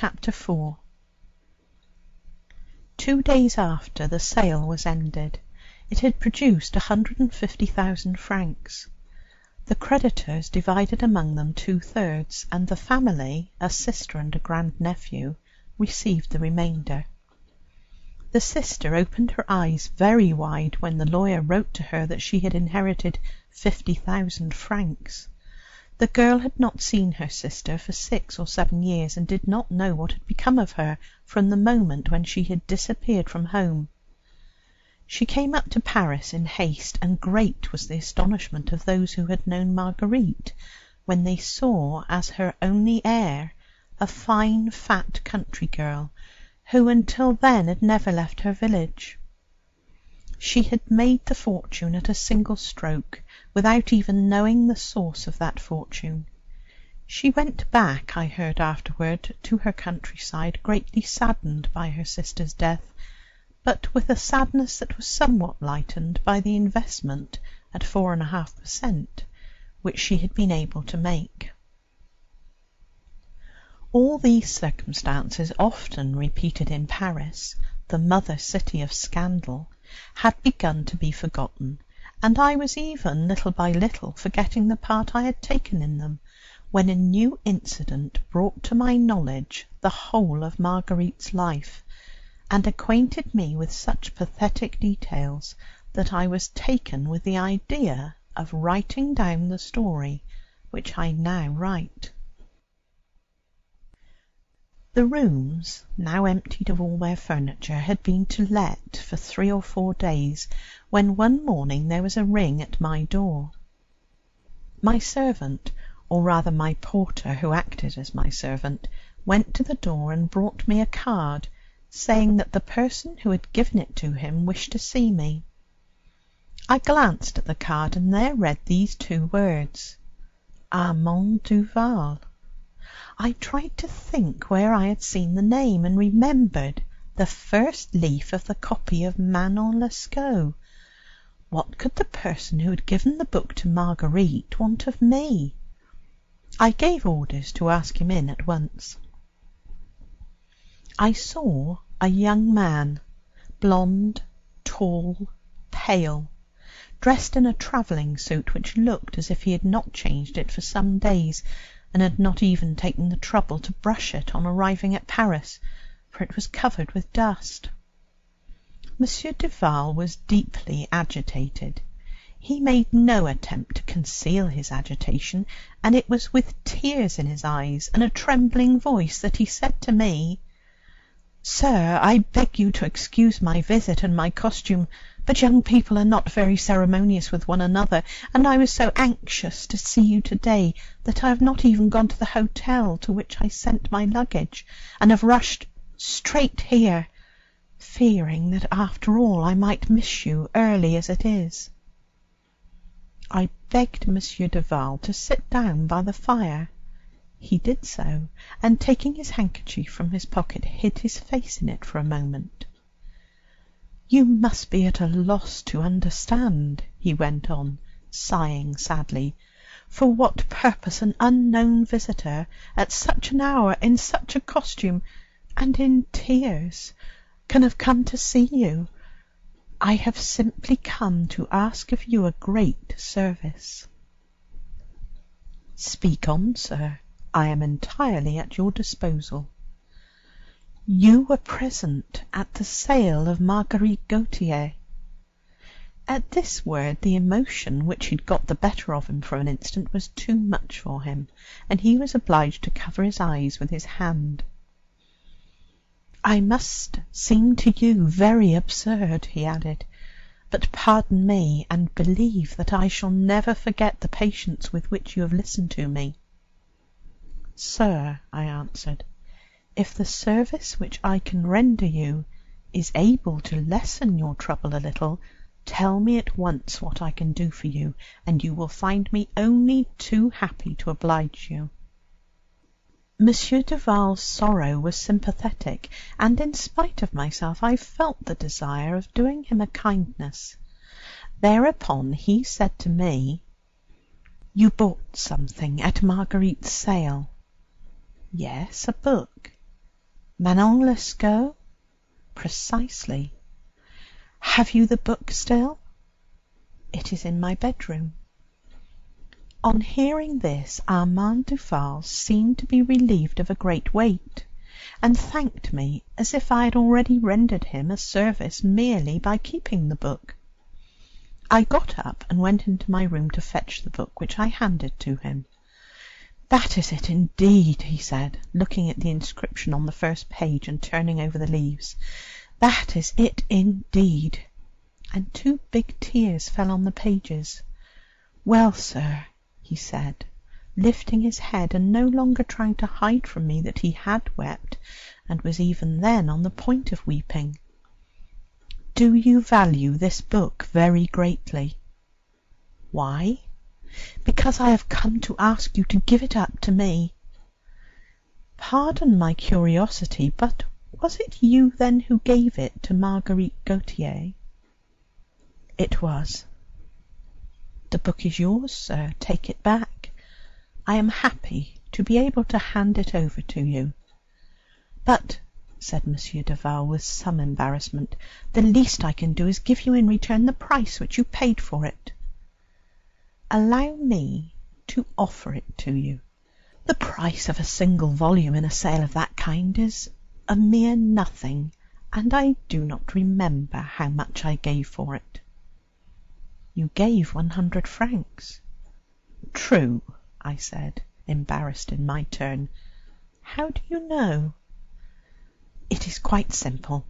Chapter 4. 2 days after the sale was ended, it had produced 150,000 francs. The creditors divided among them 2/3, and the family, a sister and a grand-nephew, received the remainder. The sister opened her eyes very wide when the lawyer wrote to her that she had inherited 50,000 francs. The girl had not seen her sister for 6 or 7 years, and did not know what had become of her from the moment when she had disappeared from home. She came up to Paris in haste, and great was the astonishment of those who had known Marguerite when they saw as her only heir a fine fat country girl, who until then had never left her village. She had made the fortune at a single stroke, without even knowing the source of that fortune. She went back, I heard afterward, to her countryside, greatly saddened by her sister's death, but with a sadness that was somewhat lightened by the investment at 4.5%, which she had been able to make. All these circumstances, often repeated in Paris, the mother city of scandal, had begun to be forgotten, and I was even, little by little, forgetting the part I had taken in them, when a new incident brought to my knowledge the whole of Marguerite's life, and acquainted me with such pathetic details that I was taken with the idea of writing down the story which I now write. The rooms, now emptied of all their furniture, had been to let for 3 or 4 days, when one morning there was a ring at my door. My servant, or rather my porter, who acted as my servant, went to the door and brought me a card, saying that the person who had given it to him wished to see me. I glanced at the card, and there read these 2 words, Armand Duval. I tried to think where I had seen the name, and remembered the first leaf of the copy of Manon Lescaut. What could the person who had given the book to Marguerite want of me? I gave orders to ask him in at once. I saw a young man, blonde, tall, pale, dressed in a travelling suit which looked as if he had not changed it for some days, and had not even taken the trouble to brush it on arriving at Paris, for it was covered with dust. Monsieur Duval was deeply agitated. He made no attempt to conceal his agitation, and it was with tears in his eyes and a trembling voice that he said to me, "Sir, I beg you to excuse my visit and my costume, but young people are not very ceremonious with one another, and I was so anxious to see you to-day that I have not even gone to the hotel to which I sent my luggage, and have rushed straight here, fearing that after all I might miss you, early as it is." I begged Monsieur Duval to sit down by the fire. He did so, and taking his handkerchief from his pocket, hid his face in it for a moment. "You must be at a loss to understand," he went on, sighing sadly, "for what purpose an unknown visitor, at such an hour, in such a costume, and in tears, can have come to see you. I have simply come to ask of you a great service." "Speak on, sir. I am entirely at your disposal." "You were present at the sale of Marguerite Gautier." At this word the emotion which had got the better of him for an instant was too much for him, and he was obliged to cover his eyes with his hand. "I must seem to you very absurd," he added, "but pardon me, and believe that I shall never forget the patience with which you have listened to me." "Sir," I answered, "if the service which I can render you is able to lessen your trouble a little, tell me at once what I can do for you, and you will find me only too happy to oblige you." Monsieur Duval's sorrow was sympathetic, and in spite of myself I felt the desire of doing him a kindness. Thereupon he said to me, "You bought something at Marguerite's sale?" "Yes, a book." Manon Lescaut? Precisely. Have you the book still? It is in my bedroom. On hearing this, Armand Duval seemed to be relieved of a great weight, and thanked me as if I had already rendered him a service merely by keeping the book. I got up and went into my room to fetch the book, which I handed to him. "That is it indeed," he said, looking at the inscription on the first page and turning over the leaves. "That is it indeed." And 2 big tears fell on the pages. "Well, sir," he said, lifting his head and no longer trying to hide from me that he had wept and was even then on the point of weeping, "do you value this book very greatly?" "Why?" "Because I have come to ask you to give it up to me." "Pardon my curiosity, but was it you then who gave it to Marguerite Gautier?" "It was." "The book is yours, sir. Take it back. I am happy to be able to hand it over to you." "But," said Monsieur Duval with some embarrassment, "the least I can do is give you in return the price which you paid for it." "Allow me to offer it to you. The price of a single volume in a sale of that kind is a mere nothing, and I do not remember how much I gave for it." "You gave 100 francs." "True," I said, embarrassed in my turn. "How do you know?" "It is quite simple.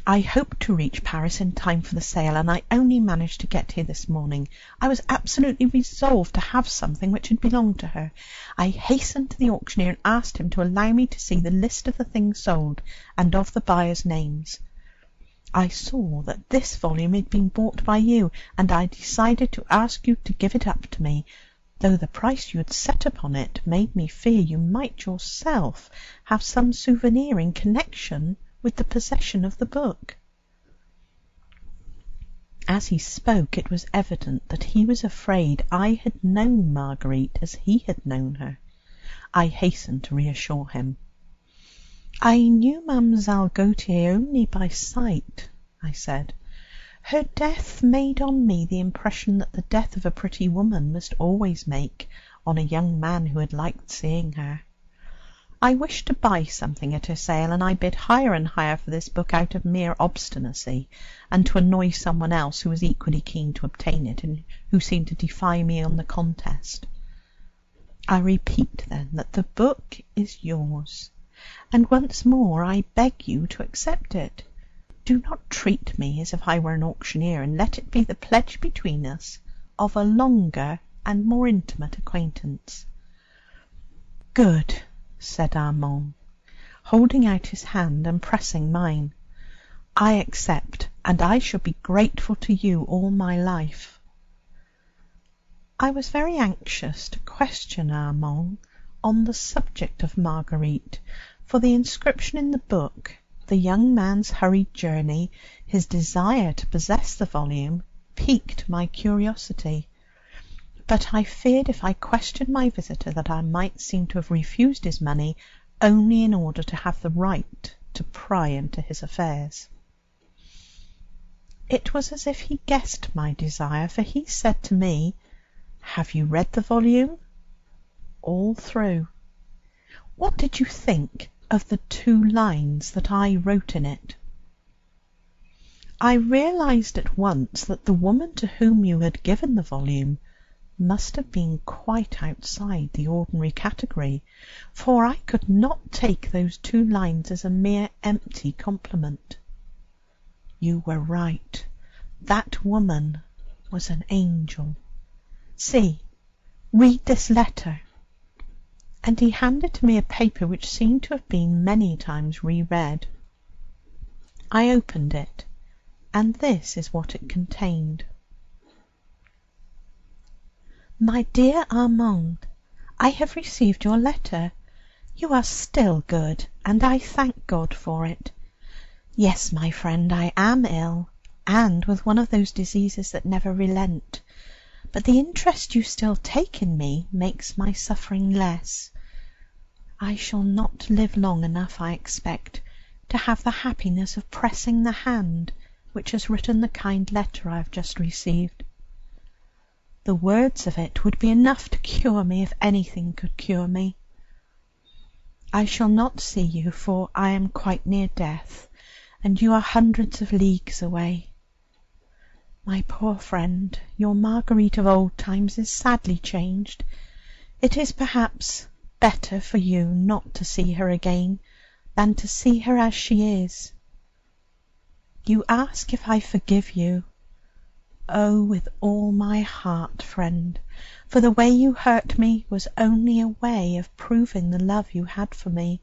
I hoped to reach Paris in time for the sale, and I only managed to get here this morning. I was absolutely resolved to have something which had belonged to her. I hastened to the auctioneer and asked him to allow me to see the list of the things sold and of the buyers' names. I saw that this volume had been bought by you, and I decided to ask you to give it up to me, though the price you had set upon it made me fear you might yourself have some souvenir in connection with the possession of the book." As he spoke, it was evident that he was afraid I had known Marguerite as he had known her. I hastened to reassure him. "I knew Mademoiselle Gautier only by sight," I said. "Her death made on me the impression that the death of a pretty woman must always make on a young man who had liked seeing her. I wished to buy something at her sale, and I bid higher and higher for this book out of mere obstinacy, and to annoy someone else who was equally keen to obtain it, and who seemed to defy me on the contest. I repeat, then, that the book is yours, and once more I beg you to accept it. Do not treat me as if I were an auctioneer, and let it be the pledge between us of a longer and more intimate acquaintance." "Good," said Armand, holding out his hand and pressing mine. "I accept, and I shall be grateful to you all my life." I was very anxious to question Armand on the subject of Marguerite, for the inscription in the book, the young man's hurried journey, his desire to possess the volume, piqued my curiosity. But I feared if I questioned my visitor that I might seem to have refused his money only in order to have the right to pry into his affairs. It was as if he guessed my desire, for he said to me, "Have you read the volume?" "All through." "What did you think of the 2 lines that I wrote in it?" I realized at once that the woman to whom you had given the volume must have been quite outside the ordinary category, for I could not take those 2 lines as a mere empty compliment. You were right. That woman was an angel. See, read this letter." And he handed to me a paper which seemed to have been many times reread. I opened it, and this is what it contained. "My dear Armand, I have received your letter. You are still good, and I thank God for it. Yes, my friend, I am ill, and with one of those diseases that never relent, but the interest you still take in me makes my suffering less. I shall not live long enough, I expect, to have the happiness of pressing the hand which has written the kind letter I have just received. The words of it would be enough to cure me if anything could cure me. I shall not see you, for I am quite near death, and you are hundreds of leagues away. My poor friend, your Marguerite of old times is sadly changed. It is perhaps better for you not to see her again than to see her as she is. You ask if I forgive you. Oh, with all my heart, friend, for the way you hurt me was only a way of proving the love you had for me.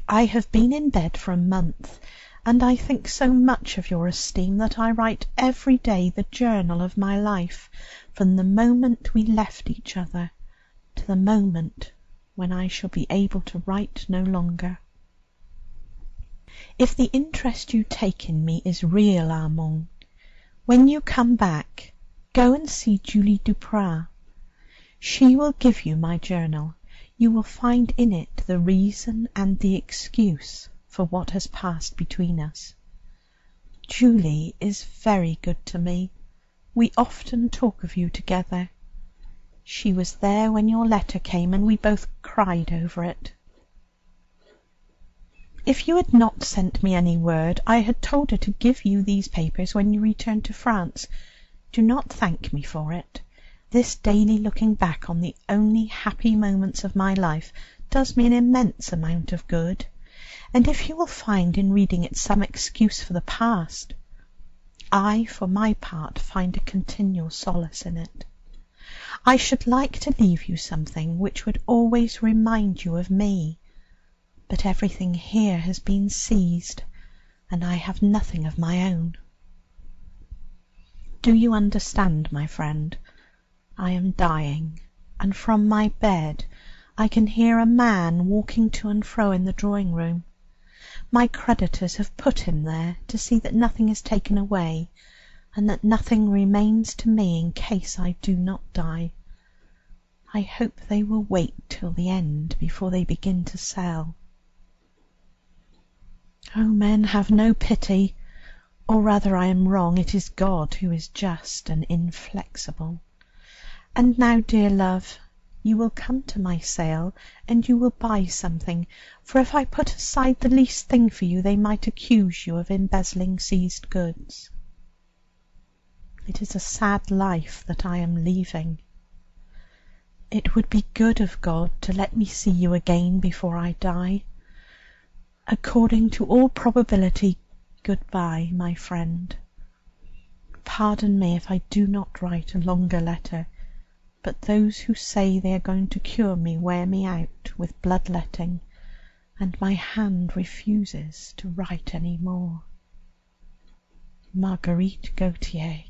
I have been in bed for a month, and I think so much of your esteem that I write every day the journal of my life, from the moment we left each other to the moment when I shall be able to write no longer. If the interest you take in me is real, Armand, when you come back, go and see Julie Duprat. She will give you my journal. You will find in it the reason and the excuse for what has passed between us. Julie is very good to me. We often talk of you together. She was there when your letter came, and we both cried over it. If you had not sent me any word, I had told her to give you these papers when you returned to France. Do not thank me for it. This daily looking back on the only happy moments of my life does me an immense amount of good, and if you will find in reading it some excuse for the past, I, for my part, find a continual solace in it. I should like to leave you something which would always remind you of me, but everything here has been seized, and I have nothing of my own. Do you understand, my friend? I am dying, and from my bed I can hear a man walking to and fro in the drawing-room. My creditors have put him there to see that nothing is taken away, and that nothing remains to me in case I do not die. I hope they will wait till the end before they begin to sell. Oh, men have no pity, or rather I am wrong, it is God who is just and inflexible. And now, dear love, you will come to my sale, and you will buy something, for if I put aside the least thing for you, they might accuse you of embezzling seized goods. It is a sad life that I am leaving. It would be good of God to let me see you again before I die. According to all probability, good-bye, my friend. Pardon me if I do not write a longer letter, but those who say they are going to cure me wear me out with blood-letting, and my hand refuses to write any more. Marguerite Gautier.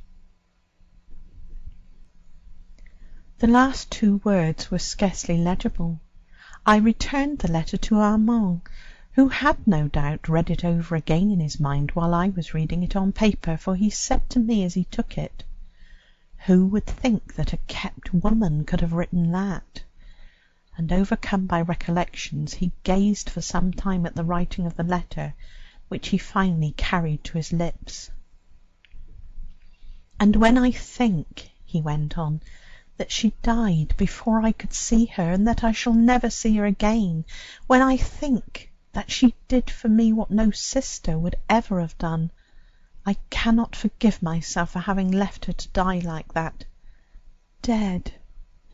The last two words were scarcely legible. I returned the letter to Armand, who had no doubt read it over again in his mind while I was reading it on paper, for he said to me as he took it, "Who would think that a kept woman could have written that?" And overcome by recollections, he gazed for some time at the writing of the letter, which he finally carried to his lips. "And when I think," he went on, "that she died before I could see her, and that I shall never see her again, when I think that she did for me what no sister would ever have done, I cannot forgive myself for having left her to die like that. Dead,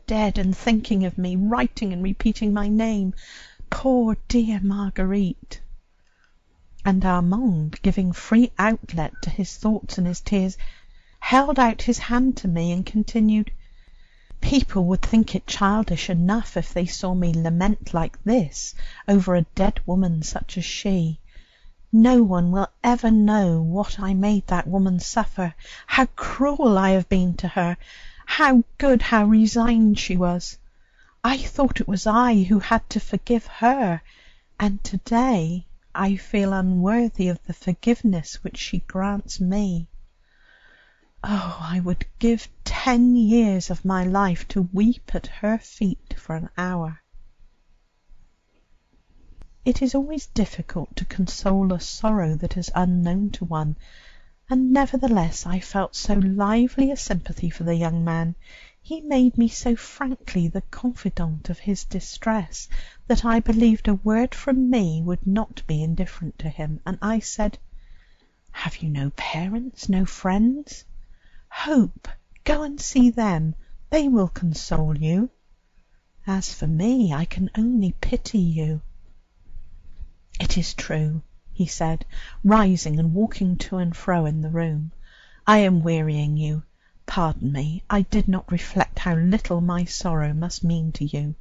dead, and thinking of me, writing and repeating my name, poor dear Marguerite." And Armand, giving free outlet to his thoughts and his tears, held out his hand to me and continued, "People would think it childish enough if they saw me lament like this over a dead woman such as she. No one will ever know what I made that woman suffer, how cruel I have been to her, how good, how resigned she was. I thought it was I who had to forgive her, and today I feel unworthy of the forgiveness which she grants me. Oh, I would give 10 years of my life to weep at her feet for an hour." It is always difficult to console a sorrow that is unknown to one, and nevertheless I felt so lively a sympathy for the young man, he made me so frankly the confidant of his distress, that I believed a word from me would not be indifferent to him, and I said, "Have you no parents, no friends? Hope, go and see them, they will console you. As for me, I can only pity you." "It is true," he said, rising and walking to and fro in the room. "I am wearying you. Pardon me, I did not reflect how little my sorrow must mean to you,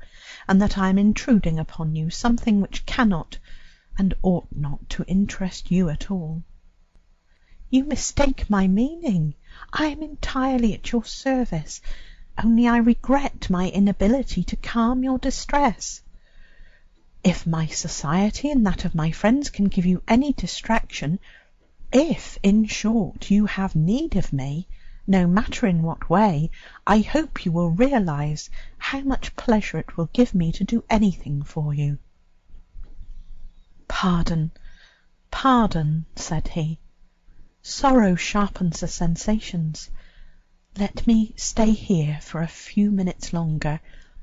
and that I am intruding upon you something which cannot and ought not to interest you at all." "You mistake my meaning. I am entirely at your service, only I regret my inability to calm your distress. If my society and that of my friends can give you any distraction, if, in short, you have need of me, no matter in what way, I hope you will realize how much pleasure it will give me to do anything for you." "Pardon, pardon," said he. "Sorrow sharpens the sensations. Let me stay here for a few minutes longer,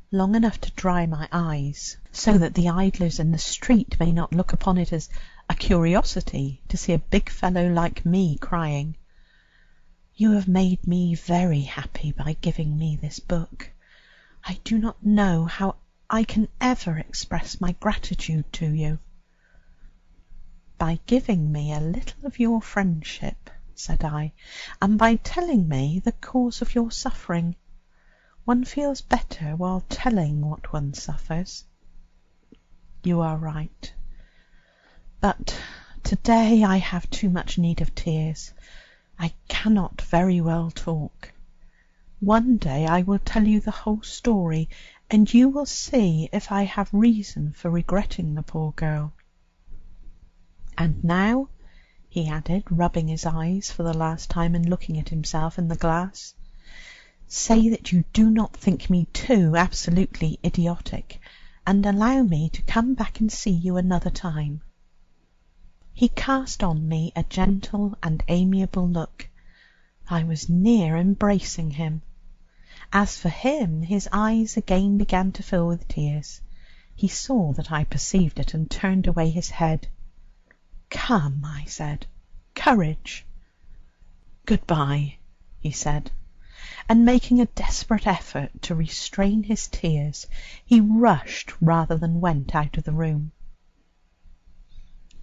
long enough to dry my eyes, so that the idlers in the street may not look upon it as a curiosity to see a big fellow like me crying. You have made me very happy by giving me this book. I do not know how I can ever express my gratitude to you." "By giving me a little of your friendship," said I, "and by telling me the cause of your suffering. One feels better while telling what one suffers." "You are right. But to-day I have too much need of tears. I cannot very well talk. One day I will tell you the whole story, and you will see if I have reason for regretting the poor girl. And now," he added, rubbing his eyes for the last time and looking at himself in the glass, "say that you do not think me too absolutely idiotic, and allow me to come back and see you another time." He cast on me a gentle and amiable look. I was near embracing him. As for him, his eyes again began to fill with tears. He saw that I perceived it, and turned away his head. "Come," I said, "courage." "Good-bye," he said, and making a desperate effort to restrain his tears, he rushed rather than went out of the room.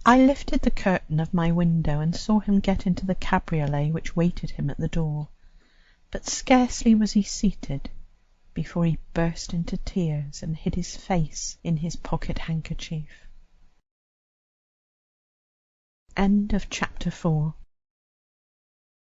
I lifted the curtain of my window and saw him get into the cabriolet which waited him at the door, but scarcely was he seated before he burst into tears and hid his face in his pocket-handkerchief. End of chapter 4.